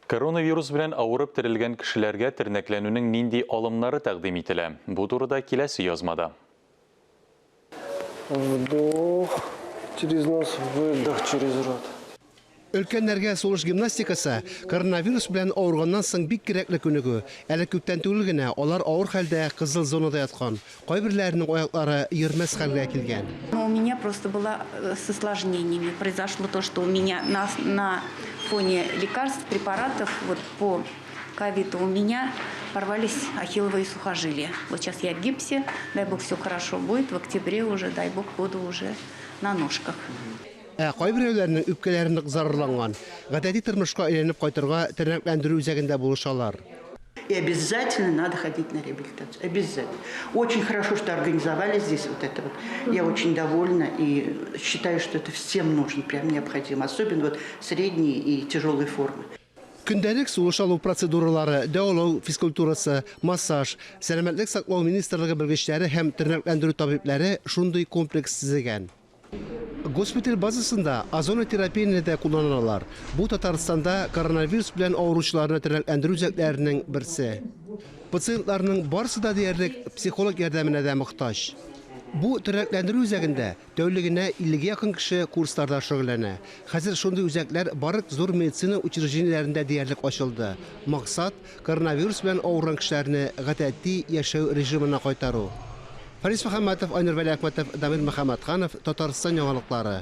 Коронавирус белән авырып терелгән кешеләргә тернәкләнүнең нинди алымнары тәкъдим ителә? Бу турыда киләсе язмада. Вдох через нос, выдох через рот. Өлкәннәргә сулыш гимнастикасы коронавирус белән авырганнан соң бик кирәкле күнегү. Әле күптән түгел генә алар авыр хәлдә кызыл зонада яткан. Кайберләренең аяклары йөрмәс хәлгә килгән. У меня просто было с осложнениями. Произошло то, что у меня на фоне лекарств, препаратов вот по ковиду у меня порвались ахилловые сухожилия. Вот сейчас я в гипсе, дай бог все хорошо будет. В октябре уже, дай бог, буду уже на ножках. Кайберләренең үпкәләренә зарарланган. Гадәти тормышка әйләнеп кайтырга тернәкләндерү үзәгендә булышалар. И обязательно надо ходить на реабилитацию. Обязательно. Очень хорошо, что организовали здесь вот это вот. Я очень довольна и считаю, что это всем нужно, прям необходимо. Особенно вот средние и тяжелые формы. Көндәлек сулыш алу процедуралары, дәвалау физкультурасы, массаж, сәламәтлек саклау министрлыгы белгечләре һәм тернәкләндерү табиблары шундый комплекс төзегән. Госпиталь базасында озонотерапияны да кулланалар. Бу Татарстанда коронавирус белән авыручыларны тернәкләндерү үзәкләренең берсе. Пациентларның барысы да диярлек психолог ярдәменә дә мохтаҗ. Бу тернәкләндерү үзәгендә тәүлегенә 50-гә якын кеше курсларда шөгыльләнә. Хәзер шундый үзәкләр барлык зур медицина учреждениеләрендә диярлек ачылды. Максат коронавирус белән авырган кешеләрне гадәти яшәү режимына кайтару. Фарис Мөхәммәтов, Айнур Вәли Әхмәтов, Дамир Мөхәммәтханов, Татарстан яңалыклары.